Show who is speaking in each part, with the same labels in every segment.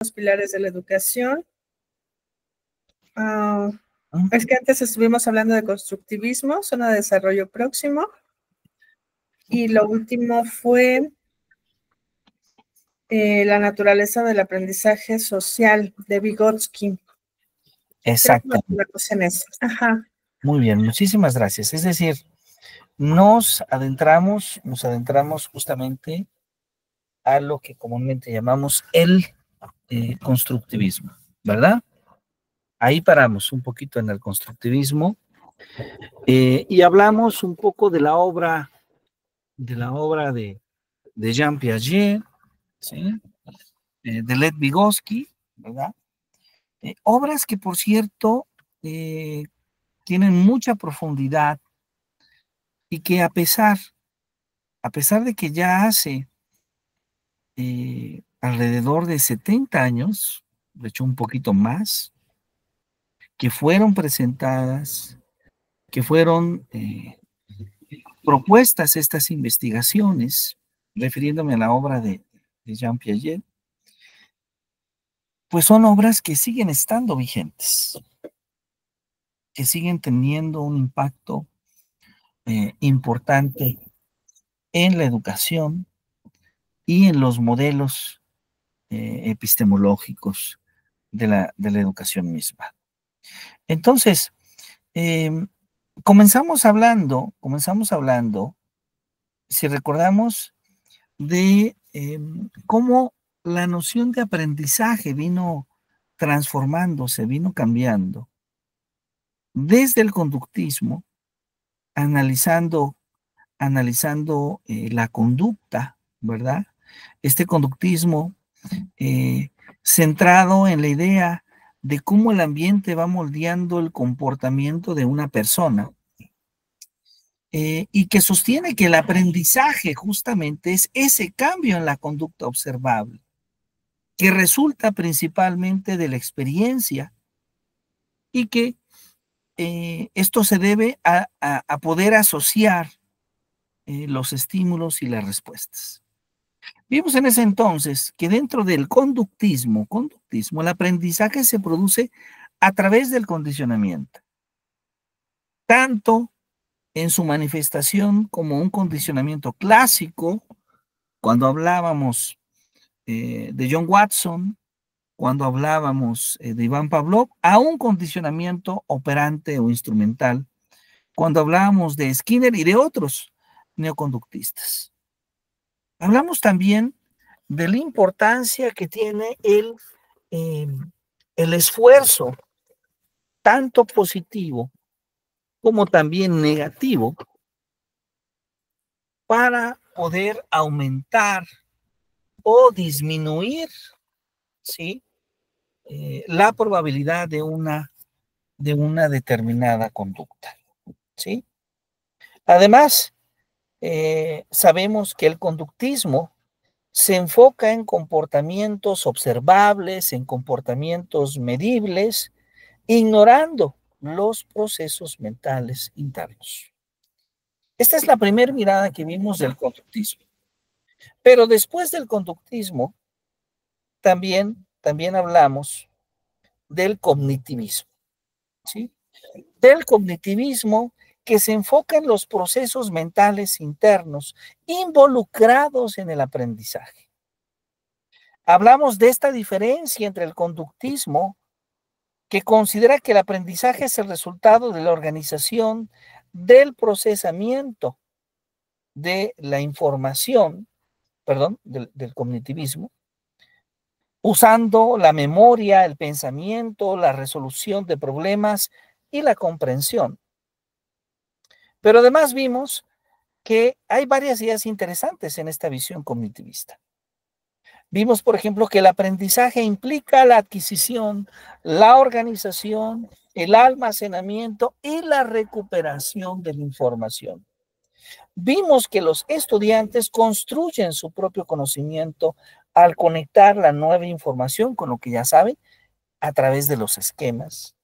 Speaker 1: los pilares de la educación. Es que antes estuvimos hablando de constructivismo, zona de desarrollo próximo. Y lo último fue la naturaleza del aprendizaje social de Vygotsky.
Speaker 2: Exacto.
Speaker 1: Ajá.
Speaker 2: Muy bien, muchísimas gracias. Es decir, nos adentramos justamente a lo que comúnmente llamamos el constructivismo, ¿verdad? Ahí paramos un poquito en el constructivismo y hablamos un poco de la obra de Jean Piaget, ¿sí? De Lev Vygotsky, ¿verdad? Obras que, por cierto, tienen mucha profundidad y que a pesar de que ya hace alrededor de 70 años, de hecho un poquito más, que fueron presentadas, que fueron propuestas estas investigaciones, refiriéndome a la obra de Jean Piaget, pues son obras que siguen estando vigentes, que siguen teniendo un impacto importante en la educación y en los modelos epistemológicos de la educación misma. Entonces, comenzamos hablando, si recordamos, de cómo la noción de aprendizaje vino transformándose, vino cambiando desde el conductismo, analizando la conducta, ¿verdad? Este conductismo centrado en la idea de cómo el ambiente va moldeando el comportamiento de una persona y que sostiene que el aprendizaje justamente es ese cambio en la conducta observable, que resulta principalmente de la experiencia y que esto se debe a poder asociar los estímulos y las respuestas. Vimos en ese entonces que dentro del conductismo, el aprendizaje se produce a través del condicionamiento, tanto en su manifestación como un condicionamiento clásico, cuando hablábamos de John Watson, cuando hablábamos de Iván Pavlov, a un condicionamiento operante o instrumental, cuando hablábamos de Skinner y de otros neoconductistas. Hablamos también de la importancia que tiene el esfuerzo, tanto positivo como también negativo, para poder aumentar o disminuir, ¿sí? La probabilidad de una determinada conducta, ¿sí? Además, sabemos que el conductismo se enfoca en comportamientos observables, en comportamientos medibles, ignorando los procesos mentales internos. Esta es la primera mirada que vimos del conductismo. Pero después del conductismo, también hablamos del cognitivismo, ¿sí? Del cognitivismo que se enfoca en los procesos mentales internos involucrados en el aprendizaje. Hablamos de esta diferencia entre el conductismo, que considera que el aprendizaje es el resultado de la organización del procesamiento de la información, del cognitivismo, usando la memoria, el pensamiento, la resolución de problemas y la comprensión. Pero además vimos que hay varias ideas interesantes en esta visión cognitivista. Vimos, por ejemplo, que el aprendizaje implica la adquisición, la organización, el almacenamiento y la recuperación de la información. Vimos que los estudiantes construyen su propio conocimiento al conectar la nueva información con lo que ya saben a través de los esquemas.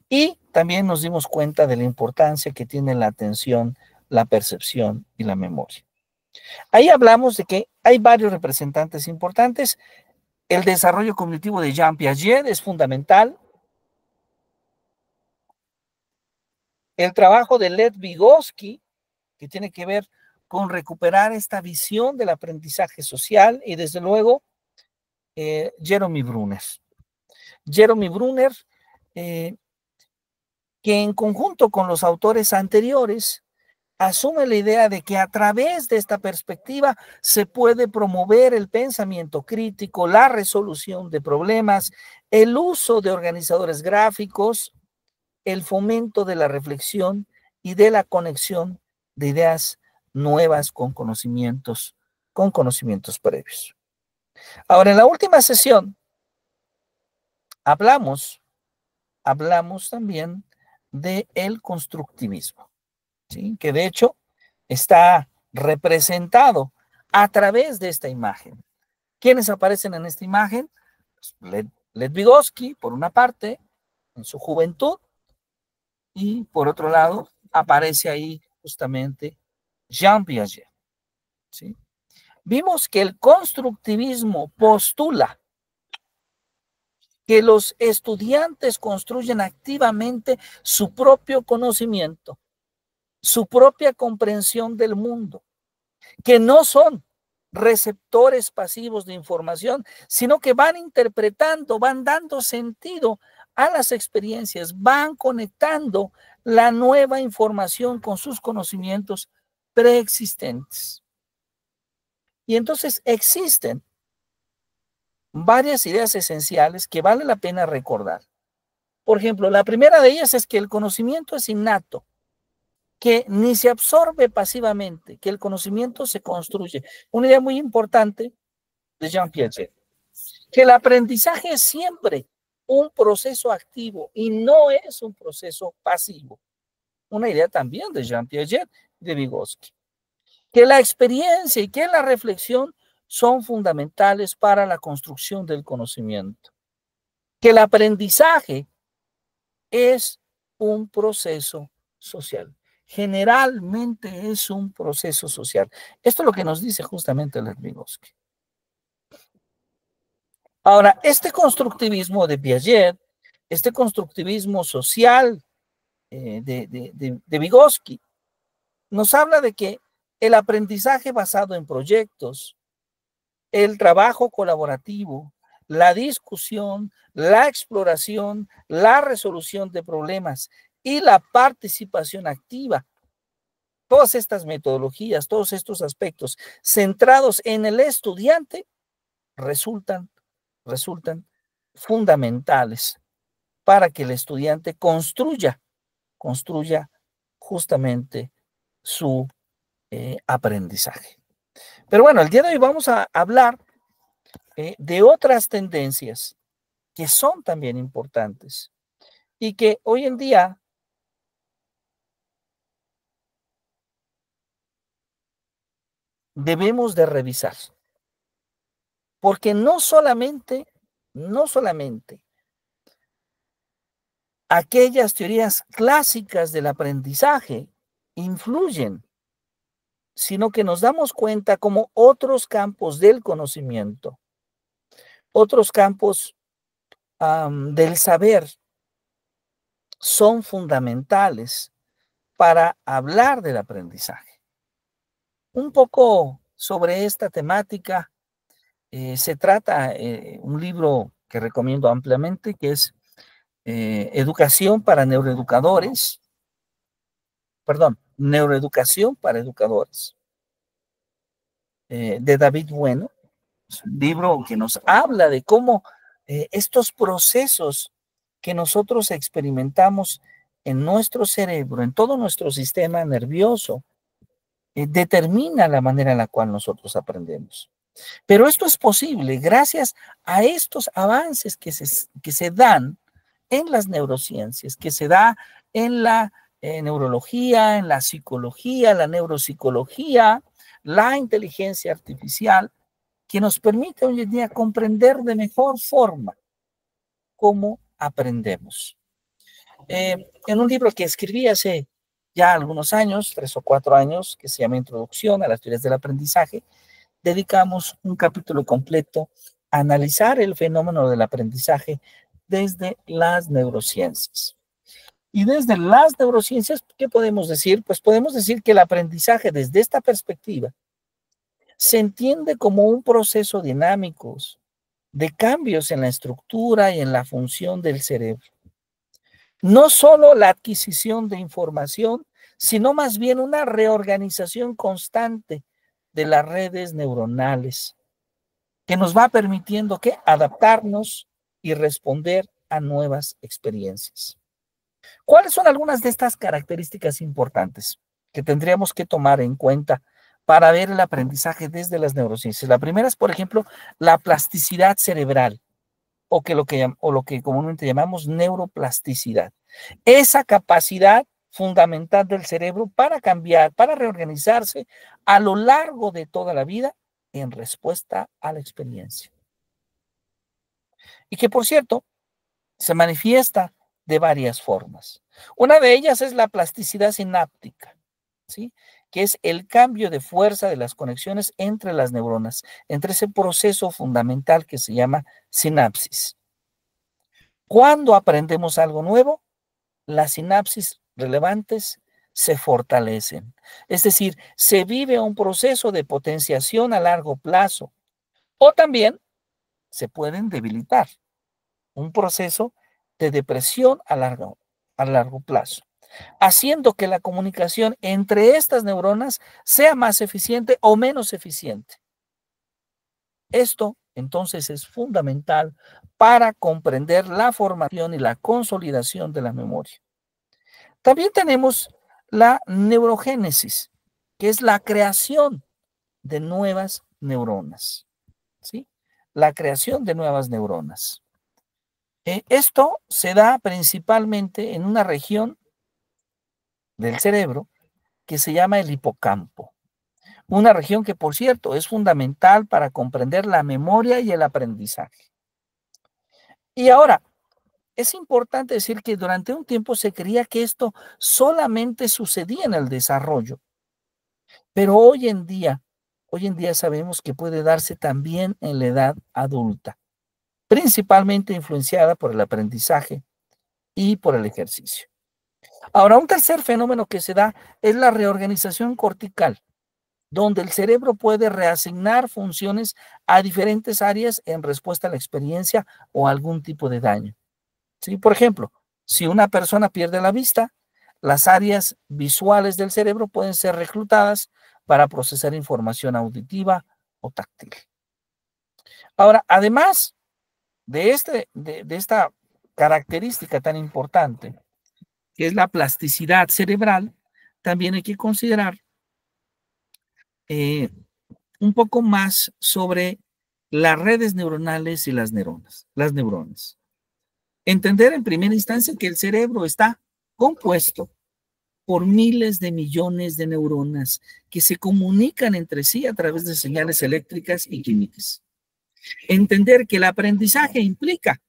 Speaker 2: Y también nos dimos cuenta de la importancia que tiene la atención, la percepción y la memoria. Ahí hablamos de que hay varios representantes importantes. El desarrollo cognitivo de Jean Piaget es fundamental. El trabajo de Lev Vygotsky, que tiene que ver con recuperar esta visión del aprendizaje social, y desde luego Jeremy Brunner. Jeremy Brunner, que en conjunto con los autores anteriores, asume la idea de que a través de esta perspectiva se puede promover el pensamiento crítico, la resolución de problemas, el uso de organizadores gráficos, el fomento de la reflexión y de la conexión de ideas nuevas con conocimientos previos. Ahora, en la última sesión hablamos también del constructivismo, ¿sí? Que de hecho está representado a través de esta imagen. ¿Quiénes aparecen en esta imagen? Lev Vygotsky, por una parte, en su juventud, y por otro lado, aparece ahí justamente Jean Piaget, ¿sí? Vimos que el constructivismo postula que los estudiantes construyen activamente su propio conocimiento, su propia comprensión del mundo, que no son receptores pasivos de información, sino que van interpretando, van dando sentido a las experiencias, van conectando la nueva información con sus conocimientos preexistentes. Y entonces existen varias ideas esenciales que vale la pena recordar. Por ejemplo, la primera de ellas es que el conocimiento es innato, que ni se absorbe pasivamente, que el conocimiento se construye. Una idea muy importante de Jean Piaget, que el aprendizaje es siempre un proceso activo y no es un proceso pasivo. Una idea también de Jean Piaget, de Vygotsky, que la experiencia y que la reflexión son fundamentales para la construcción del conocimiento, que el aprendizaje es un proceso social. Generalmente es un proceso social. Esto es lo que nos dice justamente Lev Vygotsky. Ahora, este constructivismo de Piaget, este constructivismo social de Vygotsky, nos habla de que el aprendizaje basado en proyectos, el trabajo colaborativo, la discusión, la exploración, la resolución de problemas y la participación activa, todas estas metodologías, todos estos aspectos centrados en el estudiante resultan fundamentales para que el estudiante construya justamente su aprendizaje. Pero bueno, el día de hoy vamos a hablar de otras tendencias que son también importantes y que hoy en día debemos de revisar. Porque no solamente aquellas teorías clásicas del aprendizaje influyen, sino que nos damos cuenta como otros campos del conocimiento, otros campos del saber son fundamentales para hablar del aprendizaje. Un poco sobre esta temática se trata un libro que recomiendo ampliamente, que es Educación para Neuroeducadores, Neuroeducación para Educadores, de David Bueno. Es un libro que nos habla de cómo estos procesos que nosotros experimentamos en nuestro cerebro, en todo nuestro sistema nervioso, determina la manera en la cual nosotros aprendemos. Pero esto es posible gracias a estos avances que se dan en las neurociencias, que se da en la neurología, en la psicología, la neuropsicología, la inteligencia artificial, que nos permite hoy en día comprender de mejor forma cómo aprendemos. En un libro que escribí hace ya algunos años, 3 o 4 años, que se llama Introducción a las teorías del aprendizaje, dedicamos un capítulo completo analizar el fenómeno del aprendizaje desde las neurociencias. Y desde las neurociencias, ¿qué podemos decir? Pues podemos decir que el aprendizaje desde esta perspectiva se entiende como un proceso dinámico de cambios en la estructura y en la función del cerebro. No solo la adquisición de información, sino más bien una reorganización constante de las redes neuronales que nos va permitiendo ¿qué? Adaptarnos y responder a nuevas experiencias. ¿Cuáles son algunas de estas características importantes que tendríamos que tomar en cuenta para ver el aprendizaje desde las neurociencias? La primera es, por ejemplo, la plasticidad cerebral o lo que comúnmente llamamos neuroplasticidad. Esa capacidad fundamental del cerebro para cambiar, para reorganizarse a lo largo de toda la vida en respuesta a la experiencia. Y que, por cierto, se manifiesta de varias formas. Una de ellas es la plasticidad sináptica, ¿sí? Que es el cambio de fuerza de las conexiones entre las neuronas, entre ese proceso fundamental que se llama sinapsis. Cuando aprendemos algo nuevo, las sinapsis relevantes se fortalecen. Es decir, se vive un proceso de potenciación a largo plazo o también se pueden debilitar. Un proceso de depresión a largo plazo, haciendo que la comunicación entre estas neuronas sea más eficiente o menos eficiente. Esto, entonces, es fundamental para comprender la formación y la consolidación de la memoria. También tenemos la neurogénesis, que es la creación de nuevas neuronas, ¿sí? La creación de nuevas neuronas. Esto se da principalmente en una región del cerebro que se llama el hipocampo. Una región que, por cierto, es fundamental para comprender la memoria y el aprendizaje. Y ahora, es importante decir que durante un tiempo se creía que esto solamente sucedía en el desarrollo, pero hoy en día sabemos que puede darse también en la edad adulta, principalmente influenciada por el aprendizaje y por el ejercicio. Ahora, un tercer fenómeno que se da es la reorganización cortical, donde el cerebro puede reasignar funciones a diferentes áreas en respuesta a la experiencia o a algún tipo de daño. ¿Sí? Por ejemplo, si una persona pierde la vista, las áreas visuales del cerebro pueden ser reclutadas para procesar información auditiva o táctil. Ahora, además de esta característica tan importante, que es la plasticidad cerebral, también hay que considerar un poco más sobre las redes neuronales y las neuronas. Entender en primera instancia que el cerebro está compuesto por miles de millones de neuronas que se comunican entre sí a través de señales eléctricas y químicas. Entender que el aprendizaje implica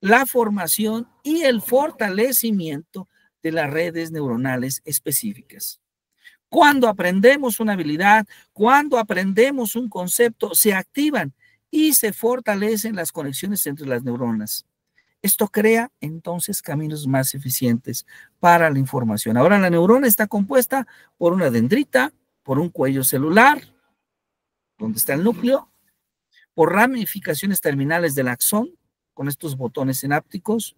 Speaker 2: la formación y el fortalecimiento de las redes neuronales específicas. Cuando aprendemos una habilidad, cuando aprendemos un concepto, se activan y se fortalecen las conexiones entre las neuronas. Esto crea entonces caminos más eficientes para la información. Ahora la neurona está compuesta por una dendrita, por un cuello celular, donde está el núcleo, por ramificaciones terminales del axón, con estos botones sinápticos,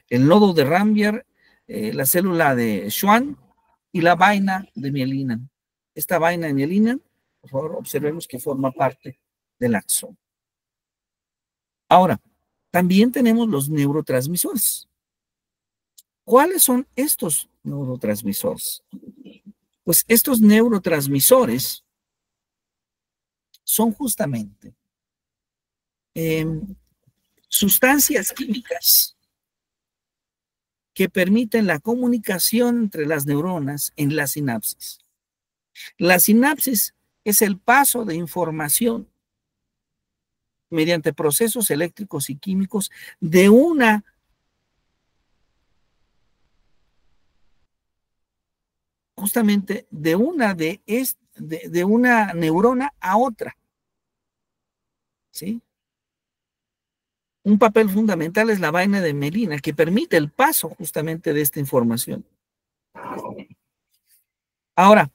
Speaker 2: el nodo de Rambier, la célula de Schwann y la vaina de mielina. Esta vaina de mielina, por favor, observemos que forma parte del axón. Ahora, también tenemos los neurotransmisores. ¿Cuáles son estos neurotransmisores? Pues estos neurotransmisores son justamente sustancias químicas que permiten la comunicación entre las neuronas en la sinapsis. La sinapsis es el paso de información mediante procesos eléctricos y químicos de una justamente de una neurona a otra, ¿sí? Un papel fundamental es la vaina de mielina, que permite el paso justamente de esta información. Ahora,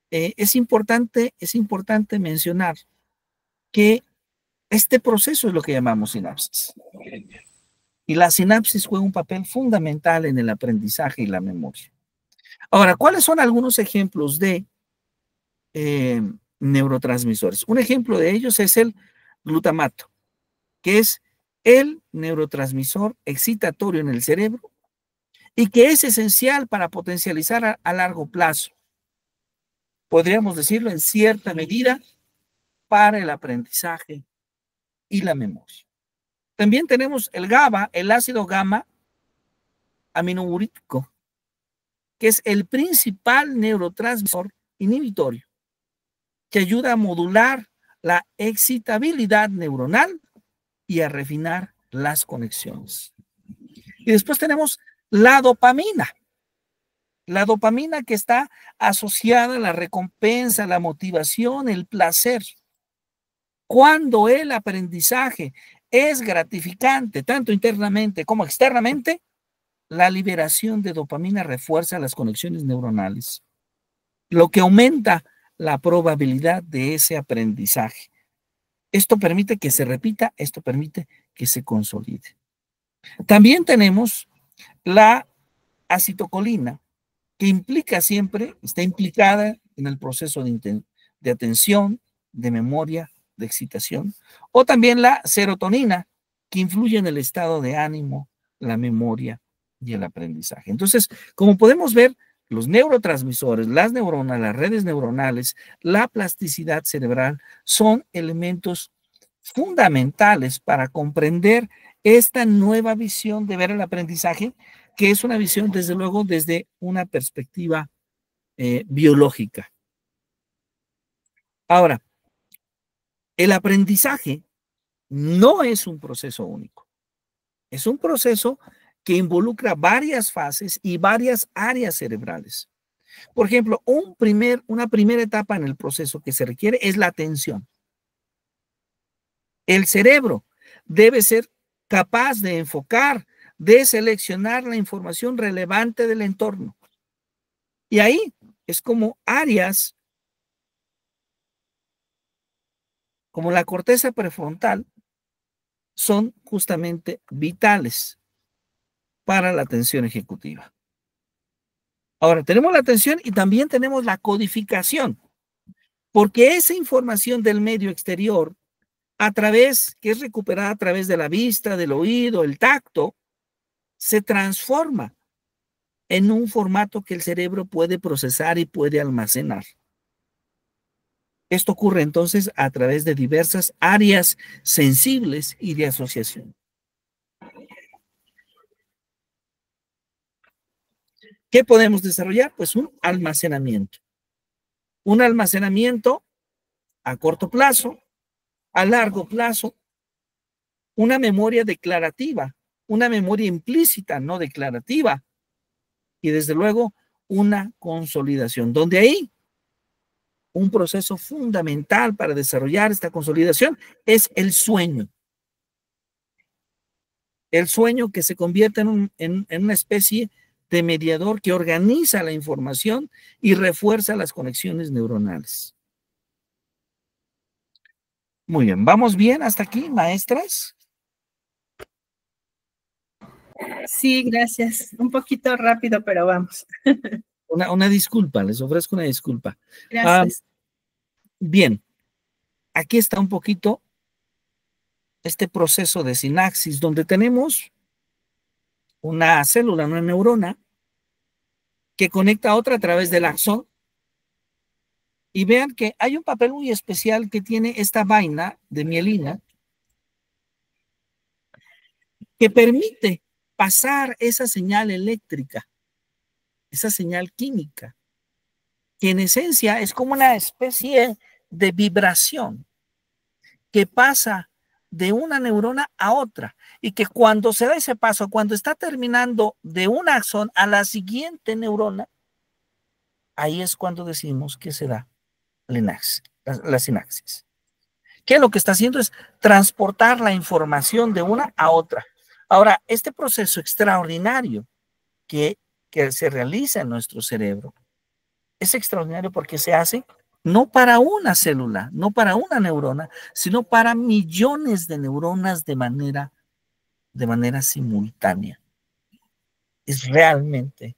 Speaker 2: es importante mencionar que este proceso es lo que llamamos sinapsis. Y la sinapsis juega un papel fundamental en el aprendizaje y la memoria. Ahora, ¿cuáles son algunos ejemplos de neurotransmisores? Un ejemplo de ellos es el glutamato, que es el neurotransmisor excitatorio en el cerebro y que es esencial para potencializar a largo plazo. Podríamos decirlo en cierta medida para el aprendizaje y la memoria. También tenemos el GABA, el ácido gamma aminobutírico, que es el principal neurotransmisor inhibitorio, que ayuda a modular la excitabilidad neuronal y a refinar las conexiones. Y después tenemos la dopamina. La dopamina que está asociada a la recompensa, la motivación, el placer. Cuando el aprendizaje es gratificante, tanto internamente como externamente, la liberación de dopamina refuerza las conexiones neuronales, lo que aumenta la probabilidad de ese aprendizaje. Esto permite que se repita, esto permite que se consolide. También tenemos la acetocolina, que implica siempre, está implicada en el proceso de atención, de memoria, de excitación, o también la serotonina, que influye en el estado de ánimo, la memoria y el aprendizaje. Entonces, como podemos ver, los neurotransmisores, las neuronas, las redes neuronales, la plasticidad cerebral son elementos fundamentales para comprender esta nueva visión de ver el aprendizaje, que es una visión, desde luego, desde una perspectiva biológica. Ahora, el aprendizaje no es un proceso único. Es un proceso que involucra varias fases y varias áreas cerebrales. Por ejemplo, una primera etapa en el proceso que se requiere es la atención. El cerebro debe ser capaz de enfocar, de seleccionar la información relevante del entorno. Y ahí es como áreas como la corteza prefrontal son justamente vitales para la atención ejecutiva. Ahora, tenemos la atención y también tenemos la codificación, porque esa información del medio exterior, que es recuperada a través de la vista, del oído, el tacto, se transforma en un formato que el cerebro puede procesar y puede almacenar. Esto ocurre entonces a través de diversas áreas sensibles y de asociación. ¿Qué podemos desarrollar? Pues un almacenamiento. Un almacenamiento a corto plazo, a largo plazo, una memoria declarativa, una memoria implícita, no declarativa, y desde luego una consolidación, donde ahí un proceso fundamental para desarrollar esta consolidación es el sueño. El sueño que se convierte en una especie de mediador que organiza la información y refuerza las conexiones neuronales. Muy bien, ¿vamos bien hasta aquí, maestras?
Speaker 1: Sí, gracias. Un poquito rápido, pero vamos.
Speaker 2: Una disculpa, les ofrezco una disculpa.
Speaker 1: Gracias.
Speaker 2: Bien, aquí está un poquito este proceso de sinapsis, donde tenemos una célula, una neurona, que conecta a otra a través del axón. Y vean que hay un papel muy especial que tiene esta vaina de mielina, que permite pasar esa señal eléctrica, esa señal química, que en esencia es como una especie de vibración que pasa de una neurona a otra, y que cuando se da ese paso, cuando está terminando de un axón a la siguiente neurona, ahí es cuando decimos que se da la sinapsis. que lo que está haciendo es transportar la información de una a otra. Ahora, este proceso extraordinario que se realiza en nuestro cerebro es extraordinario porque se hace no para una célula, no para una neurona, sino para millones de neuronas de manera simultánea. Es realmente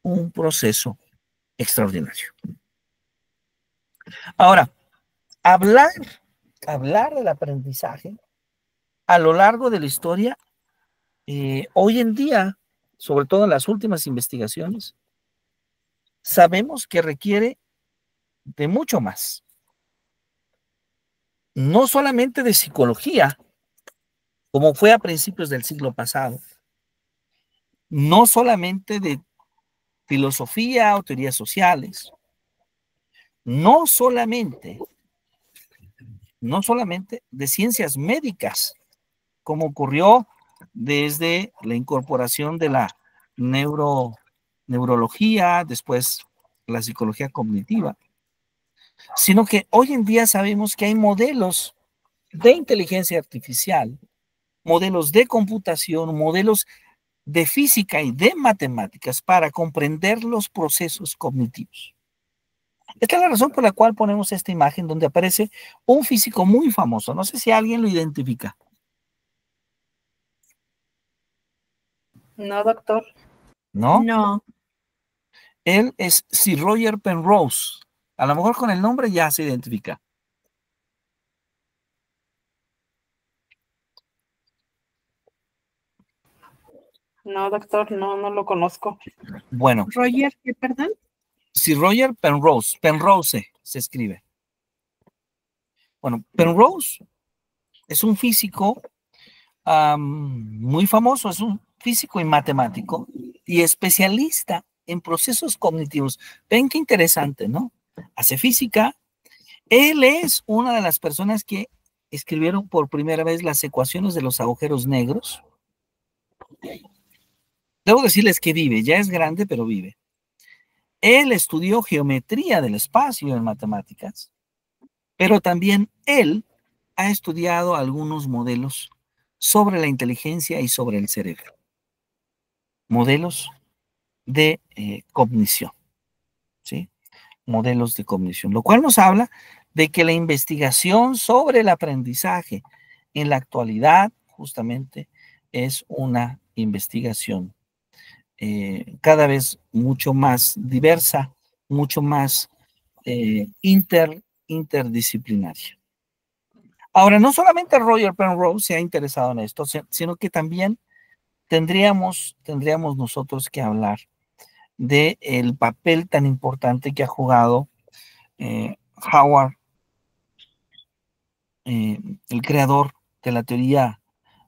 Speaker 2: un proceso extraordinario. Ahora, hablar del aprendizaje a lo largo de la historia, hoy en día, sobre todo en las últimas investigaciones, sabemos que requiere de mucho más. No solamente de psicología, como fue a principios del siglo pasado, no solamente de filosofía o teorías sociales, no solamente de ciencias médicas, como ocurrió desde la incorporación de la neurología, después la psicología cognitiva, sino que hoy en día sabemos que hay modelos de inteligencia artificial, modelos de computación, modelos de física y de matemáticas para comprender los procesos cognitivos. Esta es la razón por la cual ponemos esta imagen donde aparece un físico muy famoso. No sé si alguien lo identifica.
Speaker 1: No, doctor.
Speaker 2: ¿No?
Speaker 1: No.
Speaker 2: Él es Sir Roger Penrose. A lo mejor con el nombre ya se identifica.
Speaker 1: No, doctor, no lo conozco.
Speaker 2: Bueno.
Speaker 1: Roger, ¿qué, perdón?
Speaker 2: Sir Roger Penrose. Penrose se escribe. Bueno, Penrose es un físico muy famoso, es un físico y matemático y especialista en procesos cognitivos. Ven qué interesante, ¿no? Hace física. Él es una de las personas que escribieron por primera vez las ecuaciones de los agujeros negros. Debo decirles que vive, ya es grande, pero vive. Él estudió geometría del espacio en matemáticas, pero también él ha estudiado algunos modelos sobre la inteligencia y sobre el cerebro. Modelos de cognición, ¿sí? Modelos de cognición, lo cual nos habla de que la investigación sobre el aprendizaje en la actualidad justamente es una investigación cada vez mucho más diversa, mucho más interdisciplinaria. Ahora, no solamente Roger Penrose se ha interesado en esto, sino que también tendríamos nosotros que hablar del papel tan importante que ha jugado Howard, el creador de la teoría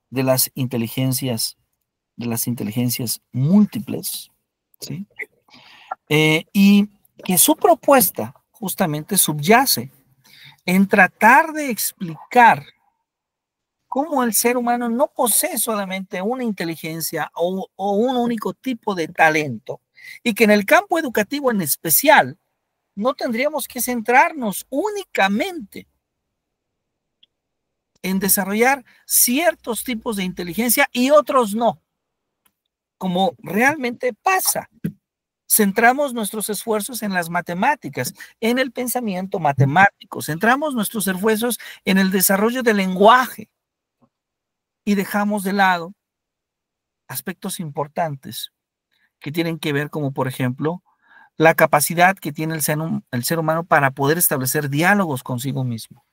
Speaker 2: de las inteligencias múltiples, ¿sí? Y que su propuesta justamente subyace en tratar de explicar cómo el ser humano no posee solamente una inteligencia o un único tipo de talento, y que en el campo educativo en especial no tendríamos que centrarnos únicamente en desarrollar ciertos tipos de inteligencia y otros no, como realmente pasa. Centramos nuestros esfuerzos en las matemáticas, en el pensamiento matemático, centramos nuestros esfuerzos en el desarrollo del lenguaje y dejamos de lado aspectos importantes que tienen que ver, como por ejemplo, la capacidad que tiene el ser humano para poder establecer diálogos consigo mismo,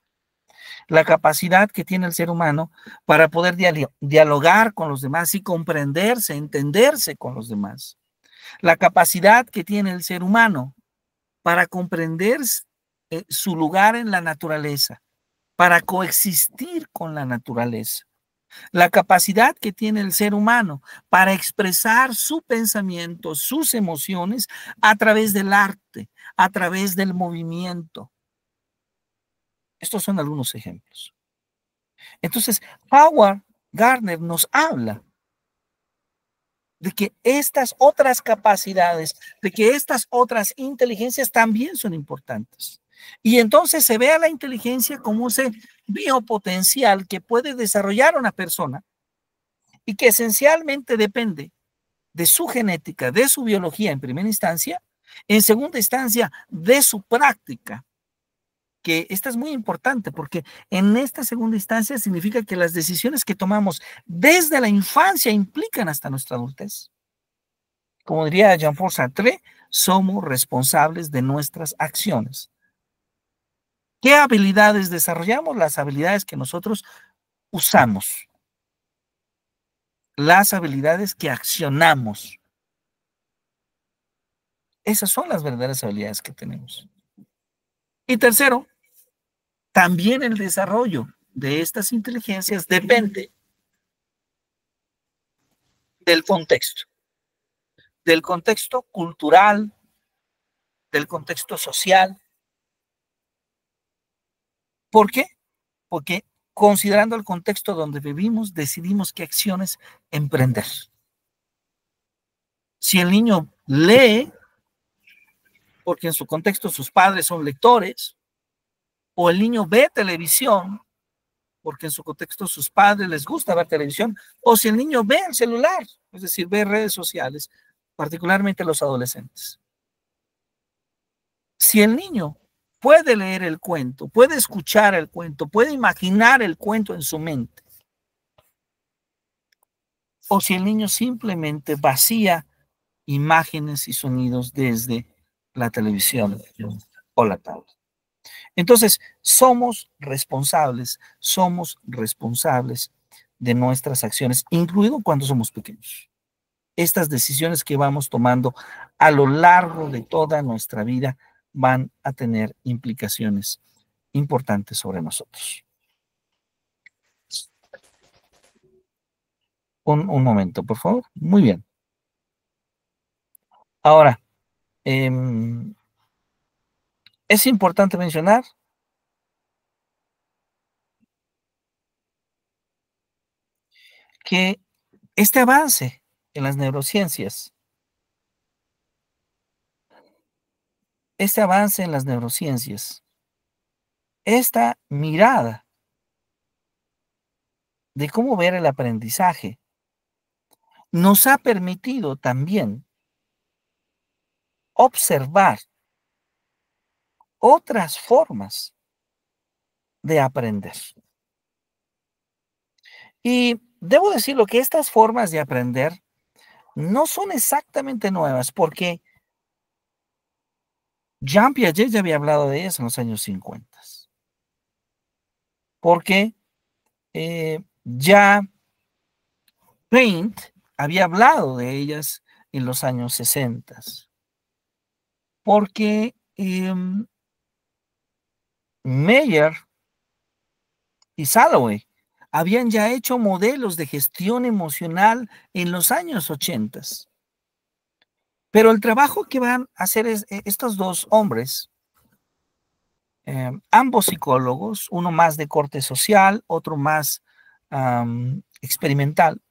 Speaker 2: la capacidad que tiene el ser humano para poder dialogar con los demás y comprenderse, entenderse con los demás, la capacidad que tiene el ser humano para comprender su lugar en la naturaleza, para coexistir con la naturaleza, la capacidad que tiene el ser humano para expresar su pensamiento, sus emociones a través del arte, a través del movimiento. Estos son algunos ejemplos. Entonces, Howard Gardner nos habla de que estas otras capacidades, de que estas otras inteligencias también son importantes Y entonces se ve a la inteligencia como ese biopotencial que puede desarrollar una persona y que esencialmente depende de su genética, de su biología en primera instancia, en segunda instancia de su práctica, que esta es muy importante porque en esta segunda instancia significa que las decisiones que tomamos desde la infancia implican hasta nuestra adultez. Como diría Jean-Paul Sartre, somos responsables de nuestras acciones. ¿Qué habilidades desarrollamos? Las habilidades que nosotros usamos, las habilidades que accionamos. Esas son las verdaderas habilidades que tenemos. Y tercero, también el desarrollo de estas inteligencias depende del contexto cultural, del contexto social. ¿Por qué? Porque considerando el contexto donde vivimos, decidimos qué acciones emprender. Si el niño lee, porque en su contexto sus padres son lectores, o el niño ve televisión, porque en su contexto sus padres les gusta ver televisión, o si el niño ve el celular, es decir, ve redes sociales, particularmente los adolescentes. Si el niño puede leer el cuento, puede escuchar el cuento, puede imaginar el cuento en su mente, o si el niño simplemente vacía imágenes y sonidos desde la televisión o la tablet. Entonces, somos responsables de nuestras acciones, incluido cuando somos pequeños. Estas decisiones que vamos tomando a lo largo de toda nuestra vida van a tener implicaciones importantes sobre nosotros. Un momento, por favor. Muy bien. Ahora, es importante mencionar que este avance en las neurociencias, esta mirada de cómo ver el aprendizaje, nos ha permitido también observar otras formas de aprender. Y debo decirlo que estas formas de aprender no son exactamente nuevas, porque Jean Piaget ya había hablado de ellas en los años 50. Porque ya Paint había hablado de ellas en los años 60. Porque Meyer y Salovey habían ya hecho modelos de gestión emocional en los años 80. Pero el trabajo que van a hacer estos dos hombres, ambos psicólogos, uno más de corte social, otro más experimental,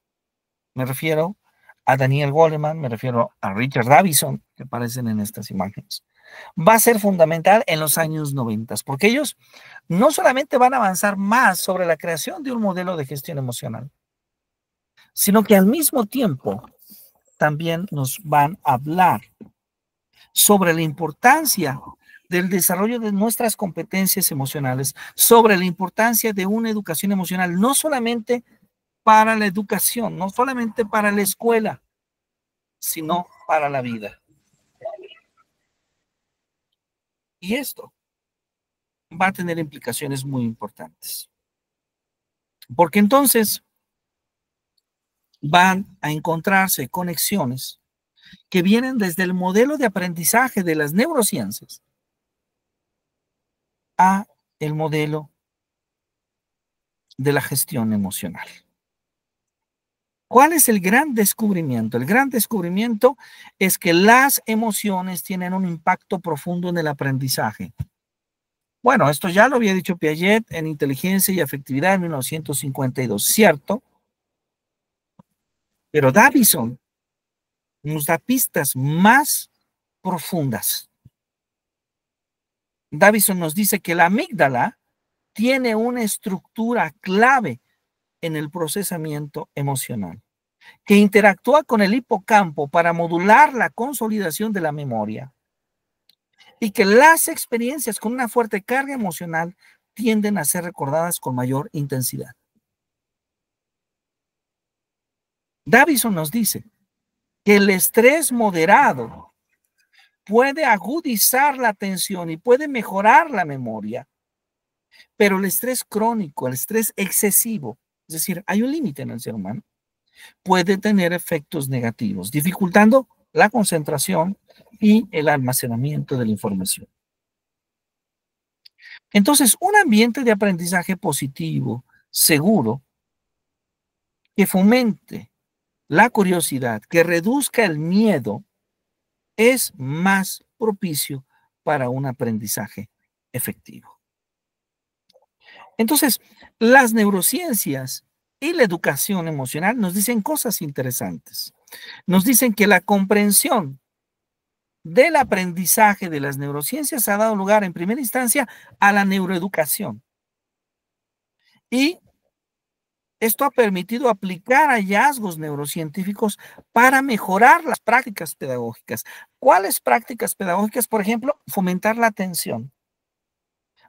Speaker 2: me refiero a Daniel Goleman, me refiero a Richard Davidson, que aparecen en estas imágenes, va a ser fundamental en los años 90, porque ellos no solamente van a avanzar más sobre la creación de un modelo de gestión emocional, sino que al mismo tiempo también nos van a hablar sobre la importancia del desarrollo de nuestras competencias emocionales, sobre la importancia de una educación emocional, no solamente para la educación, no solamente para la escuela, sino para la vida. Y esto va a tener implicaciones muy importantes. Porque entonces van a encontrarse conexiones que vienen desde el modelo de aprendizaje de las neurociencias a el modelo de la gestión emocional. ¿Cuál es el gran descubrimiento? El gran descubrimiento es que las emociones tienen un impacto profundo en el aprendizaje. Bueno, esto ya lo había dicho Piaget en Inteligencia y Afectividad en 1952, ¿cierto? Pero Davison nos da pistas más profundas. Davison nos dice que la amígdala tiene una estructura clave en el procesamiento emocional, que interactúa con el hipocampo para modular la consolidación de la memoria y que las experiencias con una fuerte carga emocional tienden a ser recordadas con mayor intensidad. Davison nos dice que el estrés moderado puede agudizar la atención y puede mejorar la memoria, pero el estrés crónico, el estrés excesivo, es decir, hay un límite en el ser humano, puede tener efectos negativos, dificultando la concentración y el almacenamiento de la información. Entonces, un ambiente de aprendizaje positivo, seguro, que fomente la curiosidad, que reduzca el miedo, es más propicio para un aprendizaje efectivo. Entonces, las neurociencias y la educación emocional nos dicen cosas interesantes. Nos dicen que la comprensión del aprendizaje de las neurociencias ha dado lugar en primera instancia a la neuroeducación. Y esto ha permitido aplicar hallazgos neurocientíficos para mejorar las prácticas pedagógicas. ¿Cuáles prácticas pedagógicas? Por ejemplo, fomentar la atención,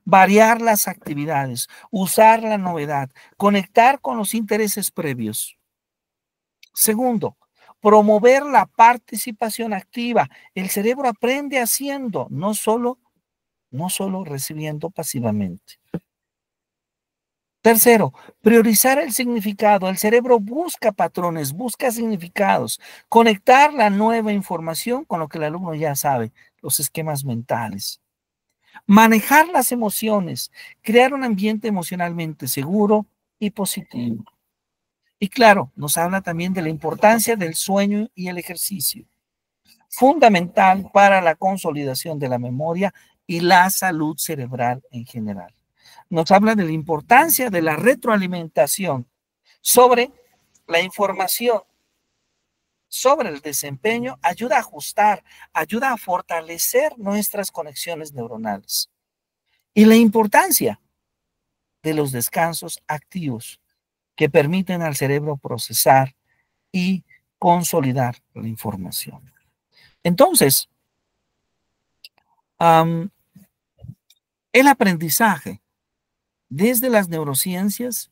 Speaker 2: variar las actividades, usar la novedad, conectar con los intereses previos. Segundo, promover la participación activa. El cerebro aprende haciendo, no solo recibiendo pasivamente. Tercero, priorizar el significado. El cerebro busca patrones, busca significados, conectar la nueva información con lo que el alumno ya sabe, los esquemas mentales. Manejar las emociones, crear un ambiente emocionalmente seguro y positivo. Y claro, nos habla también de la importancia del sueño y el ejercicio, fundamental para la consolidación de la memoria y la salud cerebral en general. Nos habla de la importancia de la retroalimentación sobre la información, sobre el desempeño, ayuda a ajustar, ayuda a fortalecer nuestras conexiones neuronales. Y la importancia de los descansos activos que permiten al cerebro procesar y consolidar la información. Entonces, el aprendizaje desde las neurociencias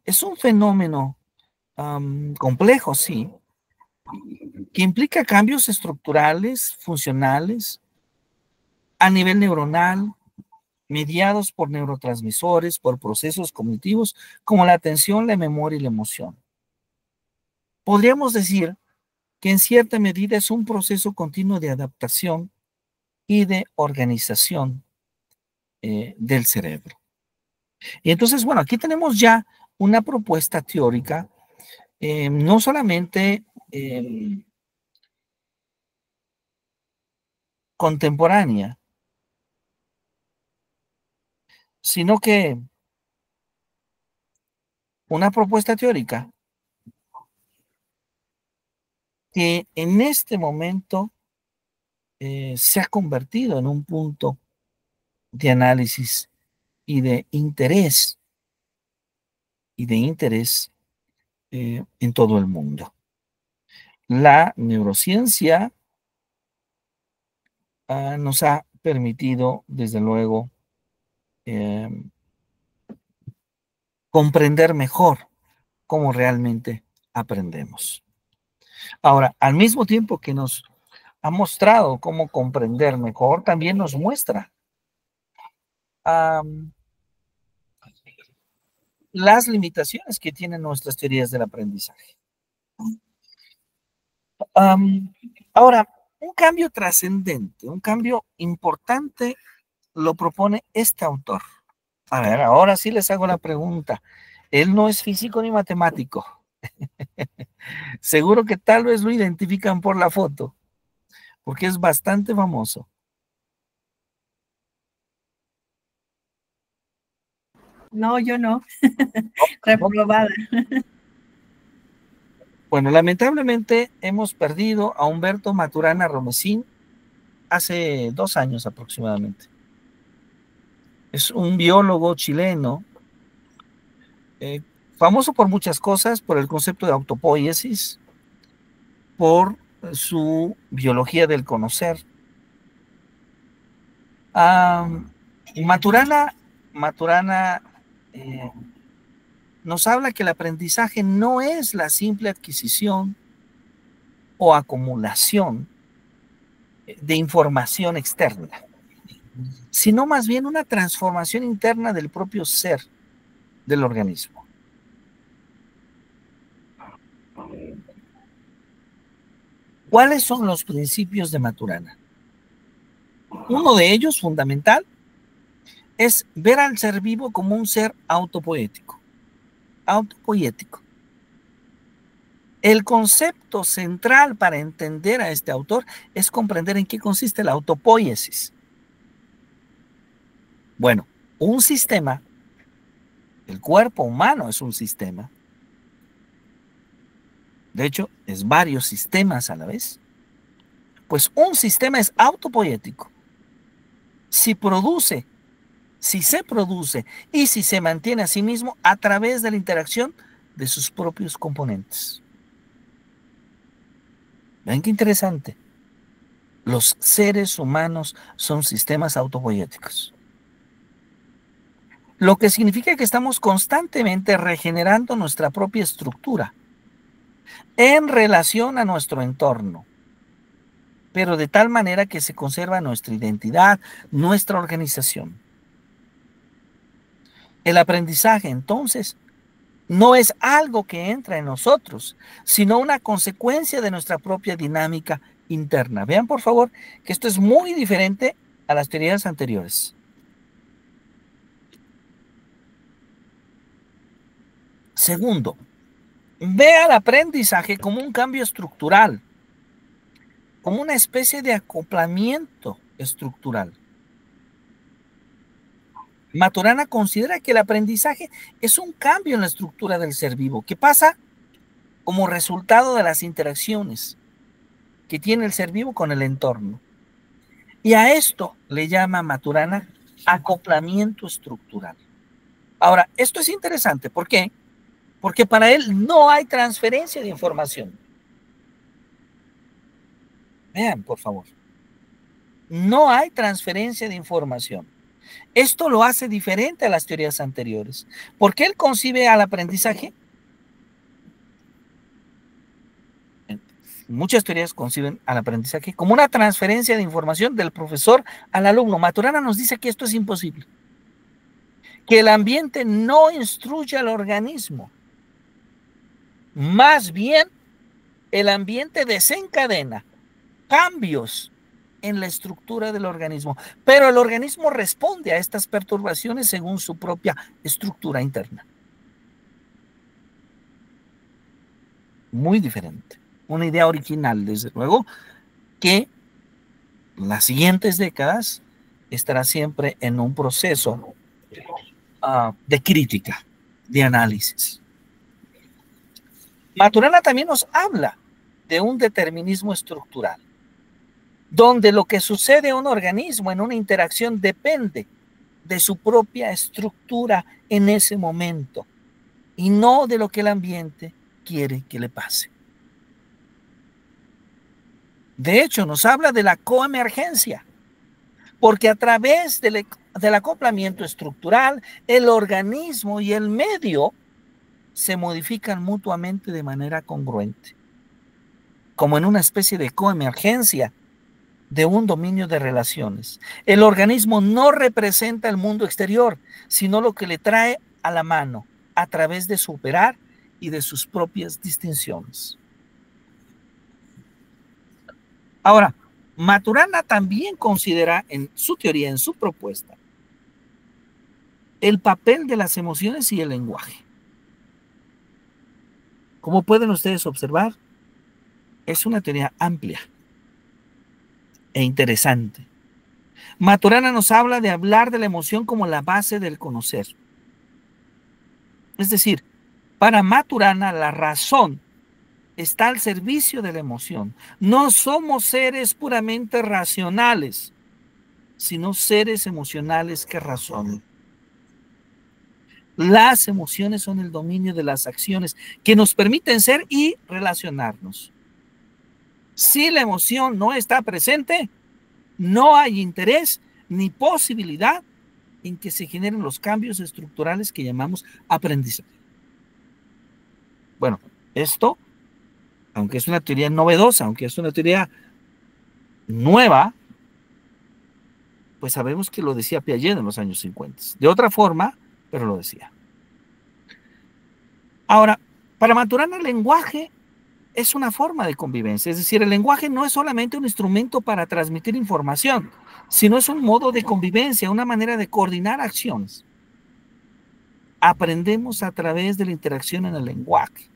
Speaker 2: es un fenómeno complejo, sí, que implica cambios estructurales, funcionales, a nivel neuronal, mediados por neurotransmisores, por procesos cognitivos, como la atención, la memoria y la emoción. Podríamos decir que en cierta medida es un proceso continuo de adaptación y de organización del cerebro. Y entonces, bueno, aquí tenemos ya una propuesta teórica, no solamente contemporánea, sino que una propuesta teórica que en este momento se ha convertido en un punto de análisis y de interés en todo el mundo. La neurociencia nos ha permitido, desde luego, comprender mejor cómo realmente aprendemos. Ahora, al mismo tiempo que nos ha mostrado cómo comprender mejor, también nos muestra las limitaciones que tienen nuestras teorías del aprendizaje. Ahora, un cambio trascendente, un cambio importante lo propone este autor. A ver, ahora sí les hago la pregunta. Él no es físico ni matemático. Seguro que tal vez lo identifican por la foto, porque es bastante famoso.
Speaker 1: No, yo no. Reprobada.
Speaker 2: Bueno, lamentablemente hemos perdido a Humberto Maturana Romesín hace 2 años aproximadamente. Es un biólogo chileno, famoso por muchas cosas, por el concepto de autopoiesis, por su biología del conocer. Maturana nos habla que el aprendizaje no es la simple adquisición o acumulación de información externa, sino más bien una transformación interna del propio ser del organismo. ¿Cuáles son los principios de Maturana? Uno de ellos, fundamental, es ver al ser vivo como un ser autopoético. Autopoético. El concepto central para entender a este autor es comprender en qué consiste la autopoiesis. Bueno, un sistema, el cuerpo humano es un sistema, de hecho, es varios sistemas a la vez, pues un sistema es autopoético. Si se produce y si se mantiene a sí mismo a través de la interacción de sus propios componentes. ¿Ven qué interesante? Los seres humanos son sistemas autopoéticos. Lo que significa que estamos constantemente regenerando nuestra propia estructura en relación a nuestro entorno, pero de tal manera que se conserva nuestra identidad, nuestra organización. El aprendizaje, entonces, no es algo que entra en nosotros, sino una consecuencia de nuestra propia dinámica interna. Vean, por favor, que esto es muy diferente a las teorías anteriores. Segundo, ve al aprendizaje como un cambio estructural, como una especie de acoplamiento estructural. Maturana considera que el aprendizaje es un cambio en la estructura del ser vivo, que pasa como resultado de las interacciones que tiene el ser vivo con el entorno. Y a esto le llama Maturana acoplamiento estructural. Ahora, esto es interesante. ¿Por qué? Porque para él no hay transferencia de información. Vean, por favor. No hay transferencia de información. Esto lo hace diferente a las teorías anteriores, porque él concibe al aprendizaje. Muchas teorías conciben al aprendizaje como una transferencia de información del profesor al alumno. Maturana nos dice que esto es imposible, que el ambiente no instruye al organismo. Más bien, el ambiente desencadena cambios en la estructura del organismo, pero el organismo responde a estas perturbaciones según su propia estructura interna. Muy diferente. Una idea original, desde luego, que en las siguientes décadas estará siempre en un proceso de crítica, de análisis. Maturana también nos habla de un determinismo estructural, donde lo que sucede a un organismo en una interacción depende de su propia estructura en ese momento y no de lo que el ambiente quiere que le pase. De hecho, nos habla de la coemergencia, porque a través del acoplamiento estructural, el organismo y el medio se modifican mutuamente de manera congruente, como en una especie de coemergencia de un dominio de relaciones. El organismo no representa el mundo exterior, sino lo que le trae a la mano a través de su operar y de sus propias distinciones. Ahora, Maturana también considera en su teoría, en su propuesta, el papel de las emociones y el lenguaje. Como pueden ustedes observar, es una teoría amplia e interesante. Maturana nos habla de hablar de la emoción como la base del conocer. Es decir, para Maturana la razón está al servicio de la emoción. No somos seres puramente racionales, sino seres emocionales que razonan. Las emociones son el dominio de las acciones que nos permiten ser y relacionarnos. Si la emoción no está presente, no hay interés ni posibilidad en que se generen los cambios estructurales que llamamos aprendizaje. Bueno, esto, aunque es una teoría novedosa, aunque es una teoría nueva, pues sabemos que lo decía Piaget en los años 50. De otra forma, pero lo decía. Ahora, para Maturana el lenguaje es una forma de convivencia, es decir, el lenguaje no es solamente un instrumento para transmitir información, sino es un modo de convivencia, una manera de coordinar acciones. Aprendemos a través de la interacción en el lenguaje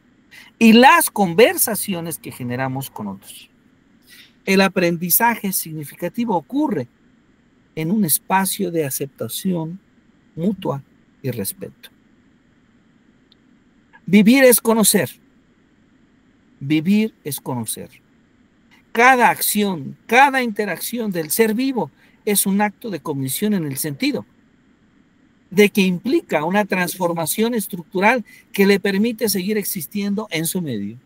Speaker 2: y las conversaciones que generamos con otros. El aprendizaje significativo ocurre en un espacio de aceptación mutua y respeto. Vivir es conocer. Vivir es conocer. Cada acción, cada interacción del ser vivo es un acto de cognición en el sentido de que implica una transformación estructural que le permite seguir existiendo en su medio.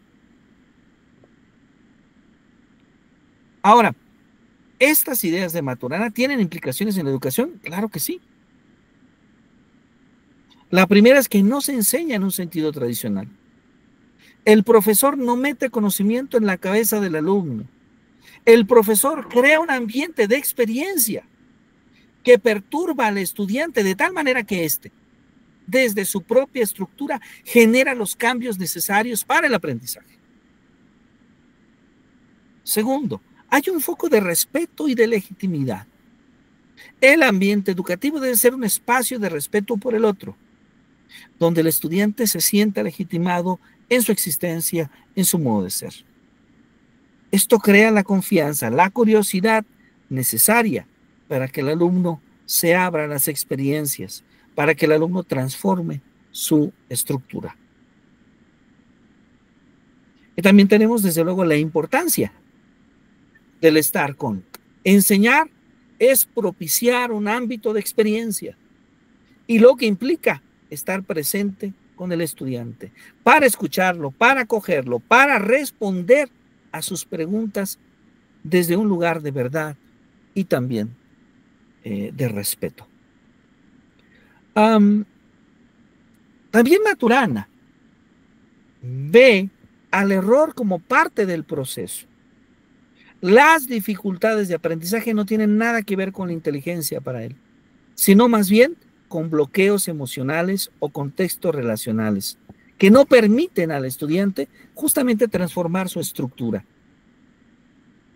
Speaker 2: Ahora, ¿estas ideas de Maturana tienen implicaciones en la educación? Claro que sí. La primera es que no se enseña en un sentido tradicional. El profesor no mete conocimiento en la cabeza del alumno. El profesor crea un ambiente de experiencia que perturba al estudiante de tal manera que éste, desde su propia estructura, genera los cambios necesarios para el aprendizaje. Segundo, hay un foco de respeto y de legitimidad. El ambiente educativo debe ser un espacio de respeto por el otro, donde el estudiante se sienta legitimado en su existencia, en su modo de ser. Esto crea la confianza, la curiosidad necesaria para que el alumno se abra a las experiencias, para que el alumno transforme su estructura. Y también tenemos, desde luego, la importancia del estar con. Enseñar es propiciar un ámbito de experiencia y lo que implica estar presente con el estudiante, para escucharlo, para acogerlo, para responder a sus preguntas desde un lugar de verdad y también de respeto. También Maturana ve al error como parte del proceso. Las dificultades de aprendizaje no tienen nada que ver con la inteligencia para él, sino más bien con bloqueos emocionales o contextos relacionales que no permiten al estudiante justamente transformar su estructura.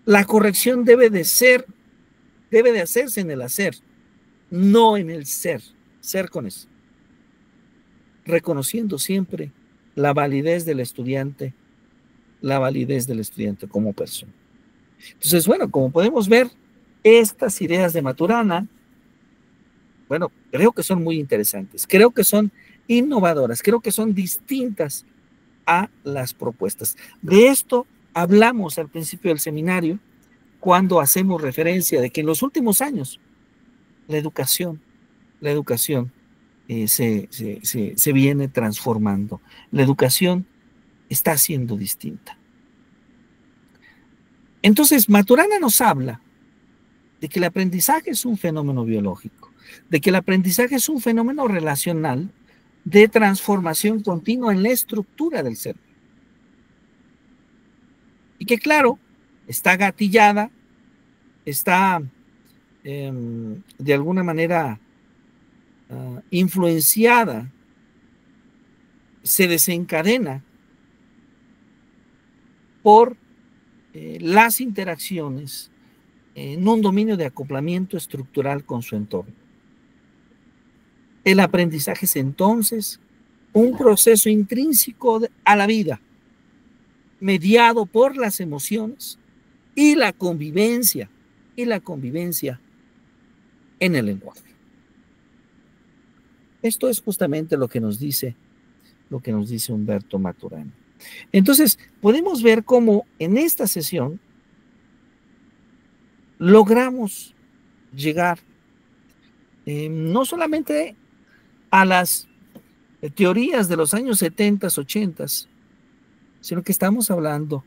Speaker 2: La corrección debe de hacerse en el hacer, no en el ser con eso, reconociendo siempre la validez del estudiante como persona. Entonces, bueno, como podemos ver, estas ideas de Maturana, bueno, creo que son muy interesantes, creo que son innovadoras, creo que son distintas a las propuestas. De esto hablamos al principio del seminario, cuando hacemos referencia de que en los últimos años la educación se viene transformando. La educación está siendo distinta. Entonces, Maturana nos habla de que el aprendizaje es un fenómeno biológico, de que el aprendizaje es un fenómeno relacional de transformación continua en la estructura del cerebro. Y que, claro, está gatillada, está de alguna manera influenciada, se desencadena por las interacciones en un dominio de acoplamiento estructural con su entorno. El aprendizaje es entonces un proceso intrínseco a la vida, mediado por las emociones y la convivencia en el lenguaje. Esto es justamente lo que nos dice Humberto Maturana. Entonces, podemos ver cómo en esta sesión logramos llegar no solamente a las teorías de los años 70, 80, sino que estamos hablando